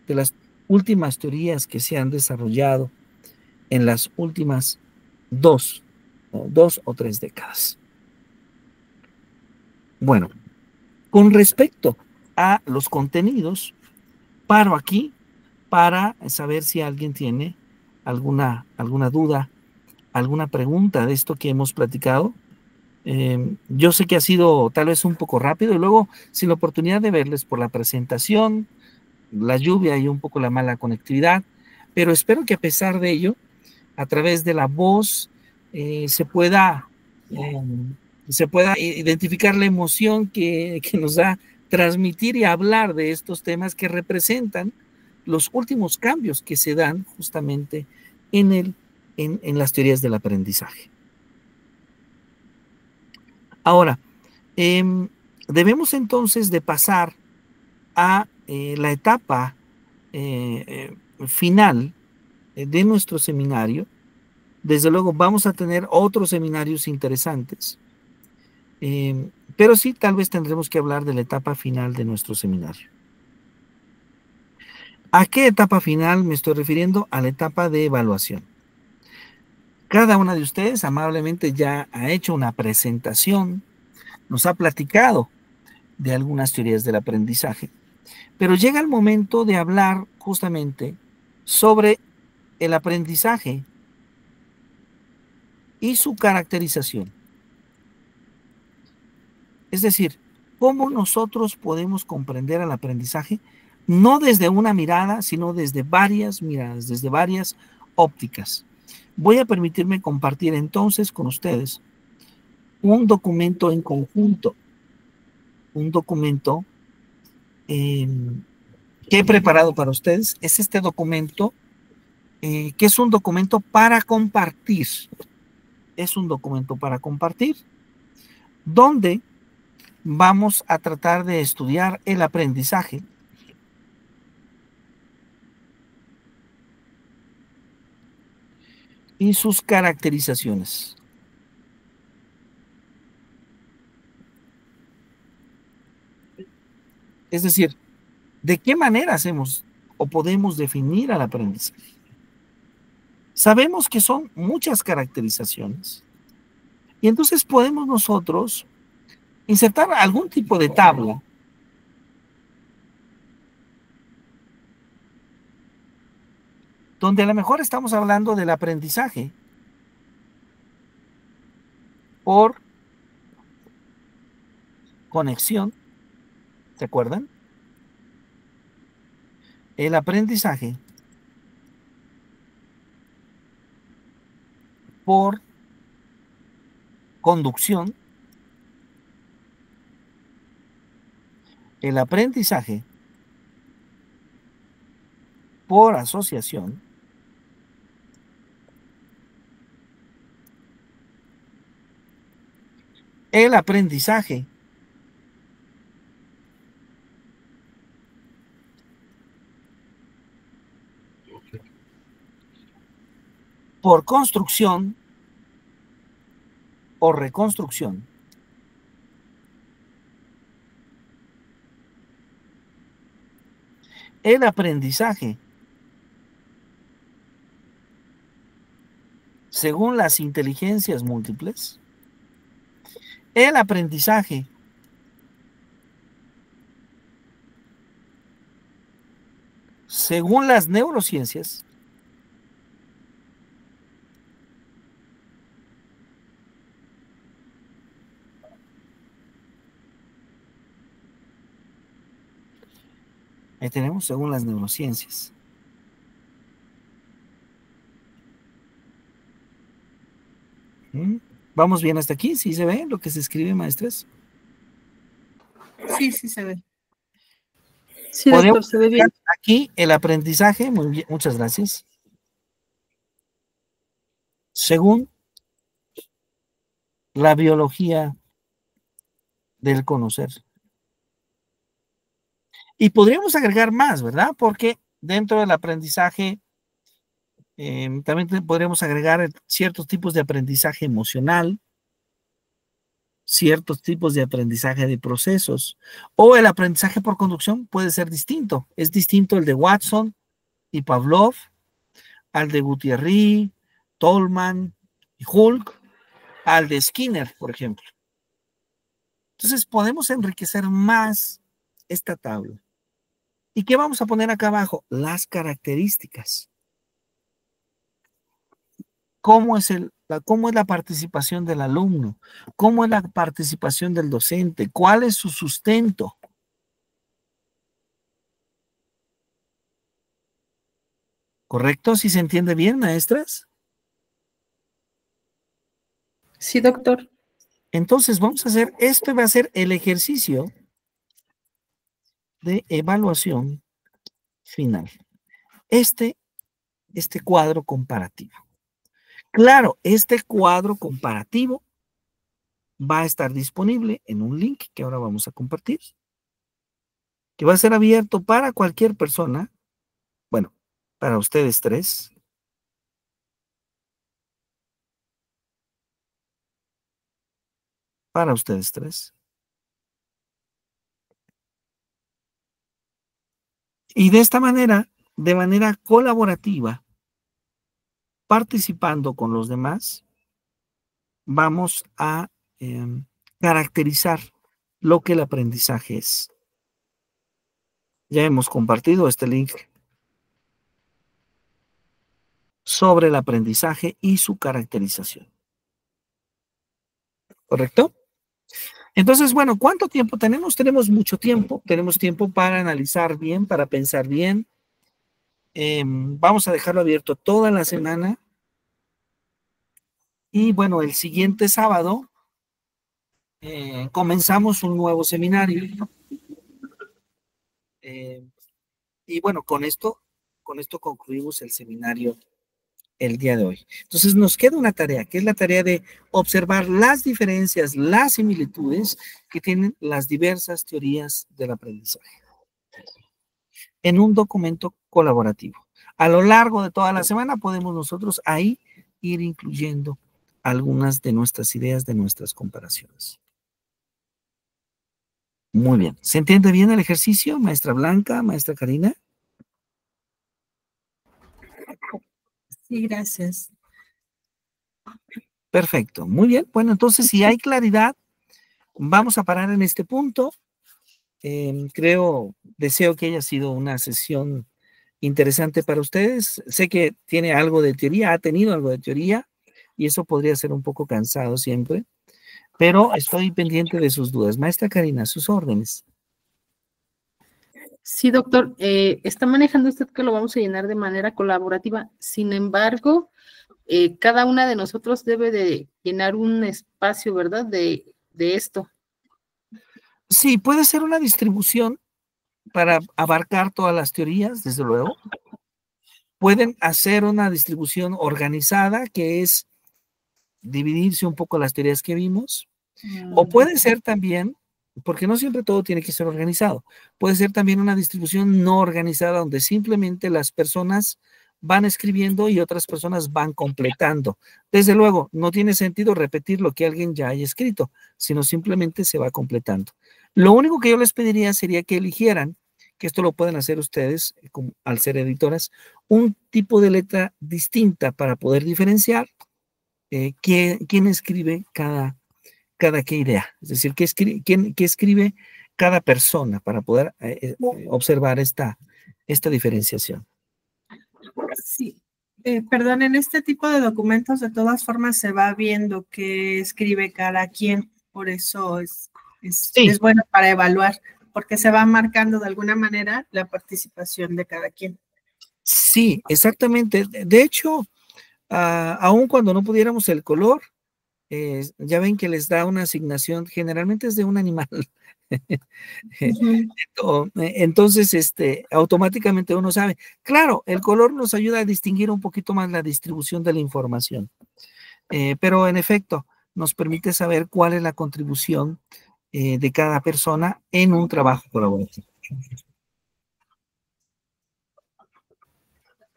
Speaker 2: de las últimas teorías que se han desarrollado en las últimas dos o tres décadas. Bueno, con respecto a los contenidos, paro aquí para saber si alguien tiene alguna duda, alguna pregunta de esto que hemos platicado. Yo sé que ha sido tal vez un poco rápido y luego sin la oportunidad de verles por la presentación, la lluvia y un poco la mala conectividad, pero espero que a pesar de ello, a través de la voz, se pueda identificar la emoción que nos da transmitir y hablar de estos temas que representan los últimos cambios que se dan justamente en las teorías del aprendizaje. Ahora, debemos entonces de pasar a la etapa final de nuestro seminario. Desde luego vamos a tener otros seminarios interesantes, pero sí, tal vez tendremos que hablar de la etapa final de nuestro seminario. ¿A qué etapa final me estoy refiriendo? A la etapa de evaluación. Cada una de ustedes amablemente ya ha hecho una presentación, nos ha platicado de algunas teorías del aprendizaje, pero llega el momento de hablar justamente sobre el aprendizaje y su caracterización. Es decir, cómo nosotros podemos comprender al aprendizaje, no desde una mirada, sino desde varias miradas, desde varias ópticas. Voy a permitirme compartir entonces con ustedes un documento en conjunto, un documento que he preparado para ustedes. Es este documento, que es un documento para compartir. Es un documento para compartir, donde vamos a tratar de estudiar el aprendizaje y sus caracterizaciones. Es decir, ¿de qué manera hacemos o podemos definir al aprendizaje? Sabemos que son muchas caracterizaciones y entonces podemos nosotros insertar algún tipo de tabla donde a lo mejor estamos hablando del aprendizaje por conexión, ¿se acuerdan? El aprendizaje por conducción, el aprendizaje por asociación, el aprendizaje por construcción o reconstrucción, el aprendizaje según las inteligencias múltiples, el aprendizaje según las neurociencias, ahí tenemos según las neurociencias. ¿Vamos bien hasta aquí? ¿Sí se ve lo que se escribe, maestras?
Speaker 1: Sí, sí se ve.
Speaker 3: Sí, doctor, se ve bien.
Speaker 2: Aquí el aprendizaje, muy bien, muchas gracias. Según la biología del conocer. Y podríamos agregar más, ¿verdad? Porque dentro del aprendizaje También podríamos agregar ciertos tipos de aprendizaje emocional, ciertos tipos de aprendizaje de procesos, o el aprendizaje por conducción puede ser distinto. Es distinto el de Watson y Pavlov, al de Gutierrez, Tolman y Hulk, al de Skinner, por ejemplo. Entonces podemos enriquecer más esta tabla. ¿Y qué vamos a poner acá abajo? Las características. ¿Cómo es la participación del alumno? ¿Cómo es la participación del docente? ¿Cuál es su sustento? ¿Correcto? ¿Sí se entiende bien, maestras?
Speaker 3: Sí, doctor.
Speaker 2: Entonces vamos a hacer, esto va a ser el ejercicio de evaluación final. Este cuadro comparativo. Claro, este cuadro comparativo va a estar disponible en un link que ahora vamos a compartir, que va a ser abierto para cualquier persona, bueno, para ustedes tres. Para ustedes tres. Y de esta manera, de manera colaborativa, participando con los demás, vamos a caracterizar lo que el aprendizaje es. Ya hemos compartido este link sobre el aprendizaje y su caracterización. ¿Correcto? Entonces, bueno, ¿cuánto tiempo tenemos? Tenemos mucho tiempo. Tenemos tiempo para analizar bien, para pensar bien. Vamos a dejarlo abierto toda la semana. Y bueno, el siguiente sábado comenzamos un nuevo seminario. Y bueno, con esto concluimos el seminario el día de hoy. Entonces nos queda una tarea, que es la tarea de observar las diferencias, las similitudes que tienen las diversas teorías del aprendizaje en un documento colaborativo. A lo largo de toda la semana podemos nosotros ahí ir incluyendo algunas de nuestras ideas, de nuestras comparaciones. Muy bien. ¿Se entiende bien el ejercicio, maestra Blanca, maestra Karina?
Speaker 1: Sí, gracias.
Speaker 2: Perfecto. Muy bien. Bueno, entonces, si hay claridad, vamos a parar en este punto. Deseo que haya sido una sesión interesante para ustedes. Sé que tiene algo de teoría, ha tenido algo de teoría, y eso podría ser un poco cansado siempre, pero estoy pendiente de sus dudas. Maestra Karina, sus órdenes.
Speaker 3: Sí, doctor. Está manejando usted que lo vamos a llenar de manera colaborativa. Sin embargo, cada una de nosotros debe de llenar un espacio, ¿verdad? De esto.
Speaker 2: Sí, puede ser una distribución para abarcar todas las teorías, desde luego. Pueden hacer una distribución organizada, que es dividirse un poco las teorías que vimos. O puede ser también, porque no siempre todo tiene que ser organizado, puede ser también una distribución no organizada donde simplemente las personas van escribiendo y otras personas van completando. Desde luego, no tiene sentido repetir lo que alguien ya haya escrito, sino simplemente se va completando. Lo único que yo les pediría sería que eligieran, que esto lo pueden hacer ustedes, como, al ser editoras, un tipo de letra distinta para poder diferenciar quién escribe cada qué idea, es decir, qué escribe cada persona para poder observar esta diferenciación.
Speaker 1: Sí, perdón, en este tipo de documentos de todas formas se va viendo qué escribe cada quien, por eso es bueno para evaluar, porque se va marcando de alguna manera la participación de cada quien.
Speaker 2: Sí, exactamente. De hecho, aun cuando no pudiéramos el color, ya ven que les da una asignación, generalmente es de un animal. Entonces, automáticamente uno sabe. Claro, el color nos ayuda a distinguir un poquito más la distribución de la información, pero en efecto, nos permite saber cuál es la contribución de cada persona en un trabajo colaborativo.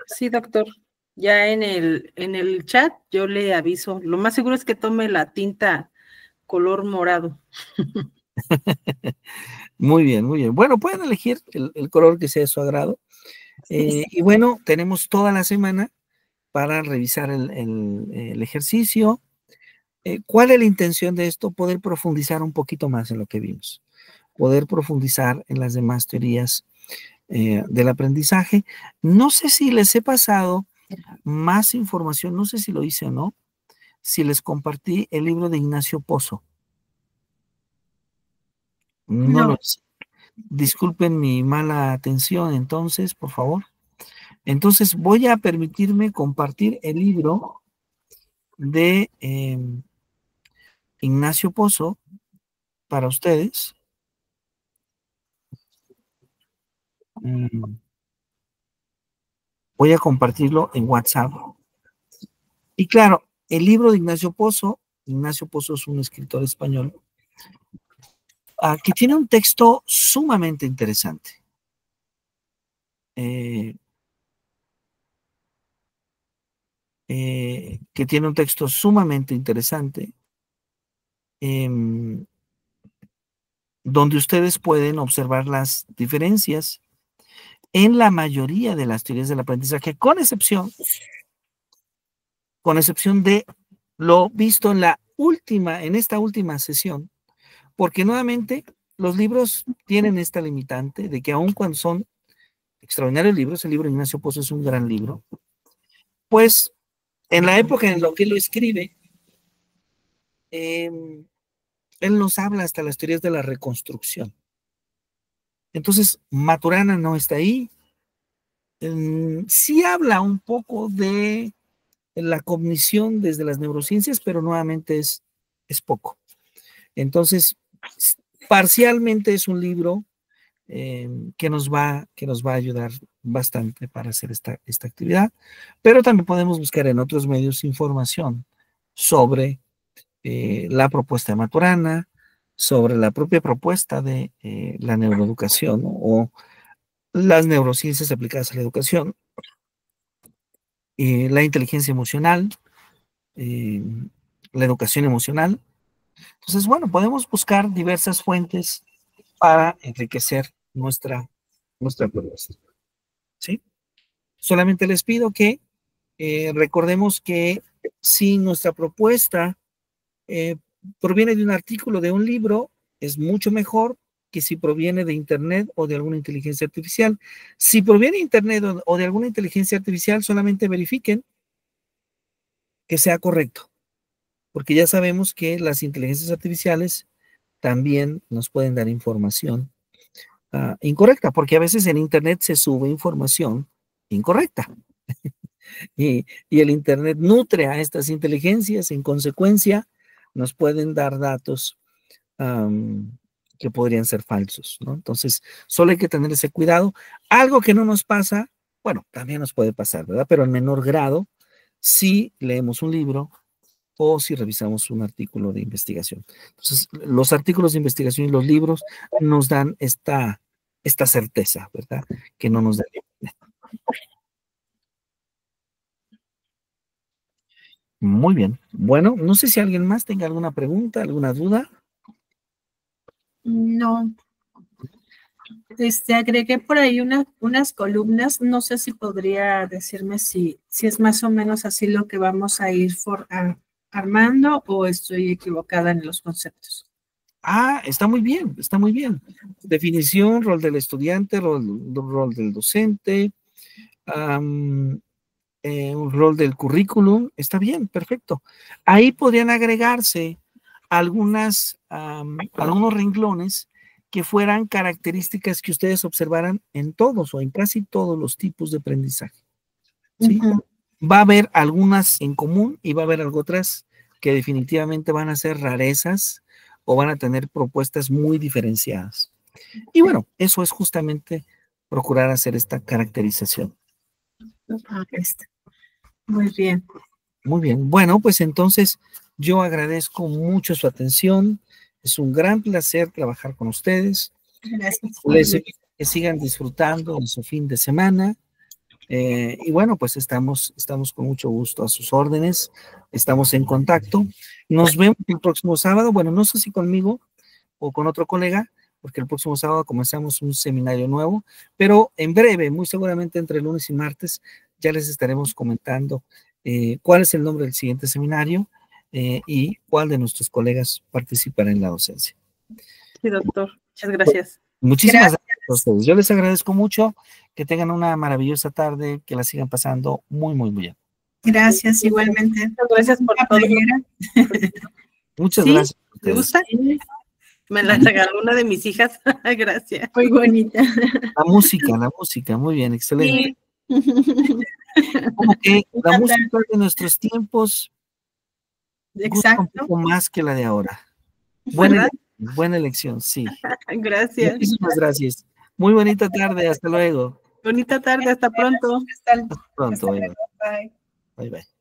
Speaker 3: Sí, doctor. Ya en el chat yo le aviso. Lo más seguro es que tome la tinta color morado.
Speaker 2: Muy bien, muy bien. Bueno, pueden elegir el color que sea de su agrado. Y bueno, tenemos toda la semana para revisar el ejercicio. ¿Cuál es la intención de esto? Poder profundizar un poquito más en lo que vimos, poder profundizar en las demás teorías del aprendizaje. No sé si les he pasado más información, no sé si lo hice o no, si les compartí el libro de Ignacio Pozo. No lo hice. Disculpen mi mala atención, entonces, por favor. Entonces, voy a permitirme compartir el libro de Ignacio Pozo para ustedes. Voy a compartirlo en WhatsApp. Y claro, el libro de Ignacio Pozo es un escritor español que tiene un texto sumamente interesante. Que tiene un texto sumamente interesante, donde ustedes pueden observar las diferencias en la mayoría de las teorías del aprendizaje, con excepción de lo visto en esta última sesión, porque nuevamente los libros tienen esta limitante de que aun cuando son extraordinarios libros, el libro de Ignacio Pozo es un gran libro, pues en la época en la que lo escribe, él nos habla hasta las teorías de la reconstrucción. Entonces, Maturana no está ahí. Sí habla un poco de la cognición desde las neurociencias, pero nuevamente es poco. Entonces, parcialmente es un libro que nos va a ayudar bastante para hacer esta actividad, pero también podemos buscar en otros medios información sobre la propuesta de Maturana, sobre la propia propuesta de la neuroeducación, ¿no? O las neurociencias aplicadas a la educación, la inteligencia emocional, la educación emocional. Entonces, bueno, podemos buscar diversas fuentes para enriquecer nuestra propuesta. ¿Sí? Solamente les pido que recordemos que si nuestra propuesta proviene de un artículo, de un libro, es mucho mejor que si proviene de Internet o de alguna inteligencia artificial. Si proviene de Internet o de alguna inteligencia artificial, solamente verifiquen que sea correcto, porque ya sabemos que las inteligencias artificiales también nos pueden dar información incorrecta, porque a veces en Internet se sube información incorrecta. y el Internet nutre a estas inteligencias, en consecuencia, nos pueden dar datos que podrían ser falsos, ¿no? Entonces, solo hay que tener ese cuidado. Algo que no nos pasa, bueno, también nos puede pasar, ¿verdad? Pero en menor grado, si leemos un libro o si revisamos un artículo de investigación. Entonces, los artículos de investigación y los libros nos dan esta certeza, ¿verdad? Que no nos da. Muy bien. Bueno, no sé si alguien más tenga alguna pregunta, alguna duda.
Speaker 1: No. Agregué por ahí unas columnas. No sé si podría decirme si es más o menos así lo que vamos a ir armando o estoy equivocada en los conceptos.
Speaker 2: Está muy bien, está muy bien. Definición, rol del estudiante, rol del docente, un rol del currículum, está bien, perfecto. Ahí podrían agregarse algunos renglones que fueran características que ustedes observaran en todos o en casi todos los tipos de aprendizaje. ¿Sí? Va a haber algunas en común y va a haber otras que definitivamente van a ser rarezas o van a tener propuestas muy diferenciadas. Y bueno, eso es justamente procurar hacer esta caracterización.
Speaker 1: Muy bien.
Speaker 2: Muy bien. Bueno, pues entonces yo agradezco mucho su atención. Es un gran placer trabajar con ustedes.
Speaker 1: Gracias.
Speaker 2: Les invito a que sigan disfrutando en su fin de semana Y bueno, pues estamos con mucho gusto a sus órdenes, estamos en contacto. Nos vemos el próximo sábado, bueno, no sé si conmigo o con otro colega, porque el próximo sábado comenzamos un seminario nuevo, pero en breve, muy seguramente entre lunes y martes, ya les estaremos comentando cuál es el nombre del siguiente seminario y cuál de nuestros colegas participará en la docencia.
Speaker 3: Sí, doctor. Muchas gracias.
Speaker 2: Muchísimas gracias a ustedes. Yo les agradezco mucho, que tengan una maravillosa tarde, que la sigan pasando muy, muy bien.
Speaker 1: Gracias, igualmente.
Speaker 3: Muchas gracias por todo.
Speaker 2: Muchas gracias.
Speaker 3: ¿Te gusta? Me la regaló una de mis hijas. Gracias.
Speaker 1: Muy bonita.
Speaker 2: La música, muy bien, excelente.
Speaker 1: Sí.
Speaker 2: Como que la música de nuestros tiempos gusta un
Speaker 1: Exacto.
Speaker 2: poco más que la de ahora. Buena elección, sí.
Speaker 3: Gracias.
Speaker 2: Muchísimas gracias. Muy bonita tarde, hasta luego.
Speaker 3: Bonita tarde, hasta pronto.
Speaker 1: Hasta
Speaker 2: Hasta pronto.
Speaker 1: luego. Bye.
Speaker 2: Bye, bye.